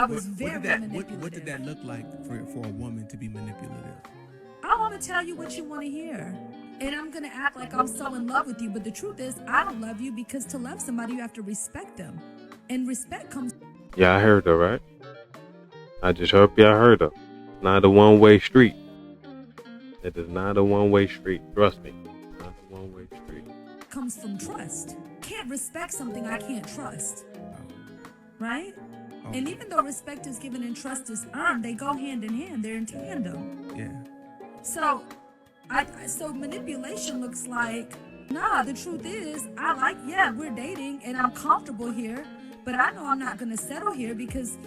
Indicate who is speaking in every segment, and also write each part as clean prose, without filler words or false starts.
Speaker 1: I was very manipulative.
Speaker 2: What did that look like for a woman to be manipulative?
Speaker 1: I want to tell you what you want to hear. And I'm going to act like I'm so in love with you. But the truth is, I don't love you, because to love somebody, you have to respect them. And respect comes...
Speaker 3: Yeah, I heard her, right? I just hope y'all heard her. Not a one-way street. It is not a one-way street. Trust me. Not a one-way street.
Speaker 1: comes from trust. Can't respect something I can't trust. Right? And even though respect is given and trust is earned, they go hand in hand. They're in tandem.
Speaker 2: Yeah.
Speaker 1: So, so manipulation looks like, nah, the truth is, we're dating and I'm comfortable here, but I know I'm not going to settle here because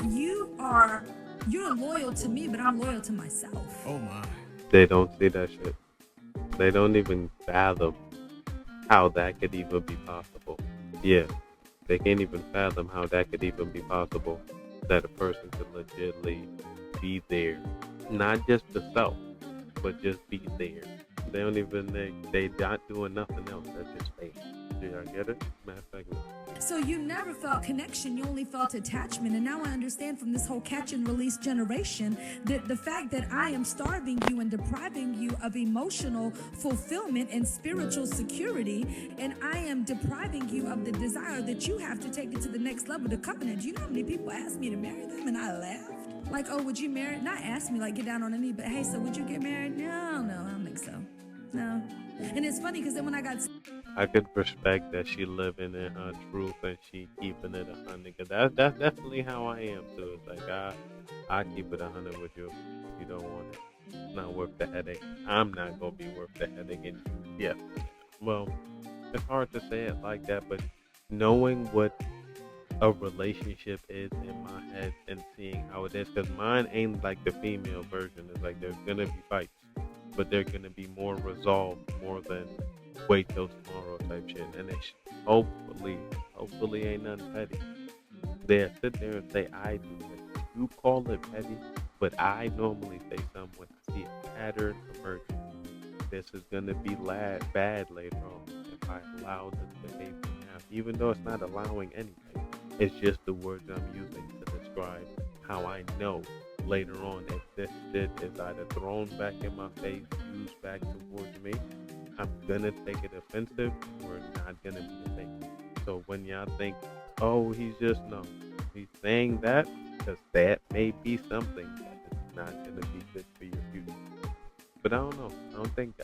Speaker 1: you're loyal to me, but I'm loyal to myself.
Speaker 2: Oh my.
Speaker 3: They don't see that shit. They don't even fathom how that could even be possible. Yeah. They can't even fathom how that could even be possible, that a person could legitimately be there. Not just the self, but just be there. They don't even, they not doing nothing else. They're just there. Do y'all get it? Matter of fact, no.
Speaker 1: So you never felt connection, you only felt attachment. And now I understand from this whole catch and release generation that the fact that I am starving you and depriving you of emotional fulfillment and spiritual security, and I am depriving you of the desire that you have to take it to the next level, the covenant. Do you know how many people asked me to marry them and I laughed? Like, oh, would you marry? Not ask me, like, get down on a knee, but hey, so would you get married? No, I don't think so. No. And it's funny because then when I got...
Speaker 3: I could respect that she living in her truth and she keeping it 100. Cause that's definitely how I am too. It's like I keep it 100 with you. You don't want it. It's not worth the headache. I'm not gonna be worth the headache. And yeah, well, it's hard to say it like that, but knowing what a relationship is in my head and seeing how it is, cause mine ain't like the female version. It's like there's gonna be fights, but they're gonna be more resolved, more than wait till tomorrow type shit. And it hopefully ain't nothing petty. They'll sit there and say I do it. You call it petty, but I normally say something when I see a pattern emerging. This is gonna be bad later on if I allow this behavior now. Even though it's not allowing anything, it's just the words I'm using to describe how I know later on if this shit is either thrown back in my face, used back towards me, I'm gonna take it offensive or not gonna be a thing. So when y'all think, oh, he's saying that because that may be something that is not gonna be good for your future. But I don't know. I don't think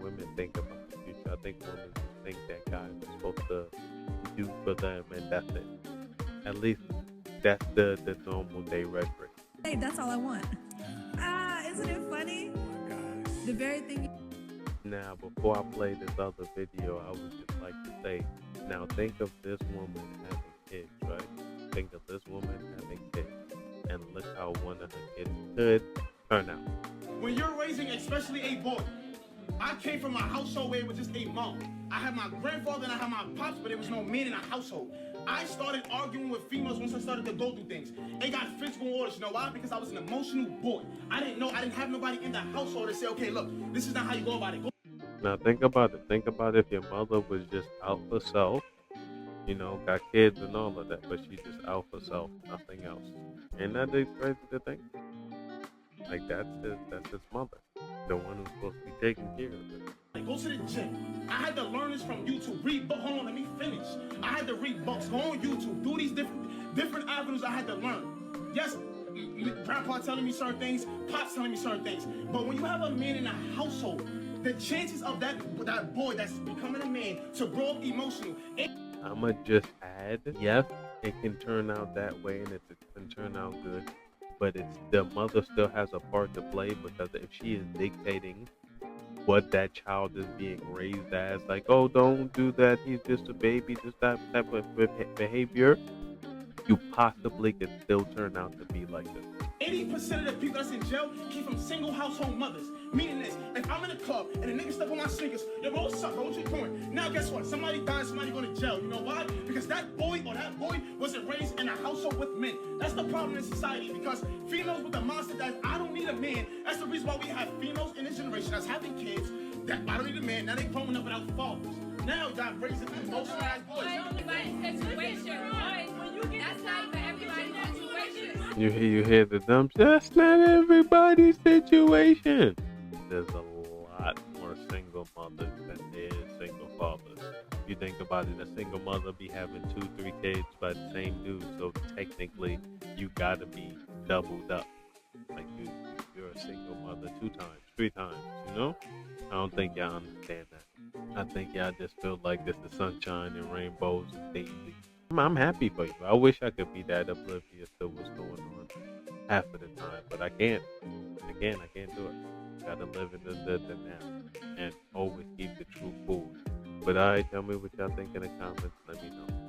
Speaker 3: women think about the future. I think women just think that guys are supposed to do for them and that's it. At least that's the normal day rhetoric.
Speaker 1: Hey, that's all I want. Isn't it funny?
Speaker 2: Oh my gosh.
Speaker 1: The very thing.
Speaker 3: Now, before I play this other video, I would just like to say, now think of this woman having kids, right? Think of this woman having kids, and look how one of her kids could turn out.
Speaker 4: When you're raising especially a boy, I came from a household where it was just a mom. I had my grandfather and I had my pops, but there was no man in a household. I started arguing with females once I started to go through things. It got physical orders. You know why? Because I was an emotional boy. I didn't have nobody in the household to say, okay, look, this is not how you go about it.
Speaker 3: Now think about it. Think about if your mother was just out for self, got kids and all of that, but she's just out for self, nothing else. Ain't that crazy to think? Like that's his mother, the one who's supposed to be taking care of it.
Speaker 4: Go to the gym. I had to learn this from YouTube. Read books. Hold on, let me finish. I had to read books. Go on YouTube. Do these different avenues I had to learn. Yes, grandpa telling me certain things, pops telling me certain things. But when you have a man in a household, the chances of that boy that's becoming a man to grow up emotional.
Speaker 3: I'ma just add, yes, it can turn out that way and it can turn out good, but the mother still has a part to play, because if she is dictating what that child is being raised as, like, oh, don't do that, he's just a baby, just that type of behavior, you possibly could still turn out to be like this.
Speaker 4: 80% of the people that's in jail came from single household mothers. Meaning this, if I'm in a club and a nigga step on my sneakers, yo, bro, what's up, bro, what you doing? Now guess what? Somebody died, somebody going to jail. You know why? Because that boy wasn't raised in a household with men. That's the problem in society, because females with the mindset that I don't need a man. That's the reason why we have females in this generation that's having kids that I don't need a man. Now they growing up without fathers. Now you got raising emotionalized boys.
Speaker 5: Everybody's situation, right? That's not for everybody's situation.
Speaker 3: You hear the dumb shit. That's not everybody's situation. There's a lot more single mothers than there is single fathers. If you think about it, a single mother be having 2-3 kids by the same dude, so technically you gotta be doubled up. Like you're a single mother 2 times, 3 times, you know? I don't think y'all understand that. I think y'all just feel like this is sunshine and rainbows and daisies. I'm happy for you. I wish I could be that oblivious to what's going on half of the time, but I can't. Again, I can't do it. Gotta live in the now and always keep the truth cool. But alright, tell me what y'all think in the comments. Let me know.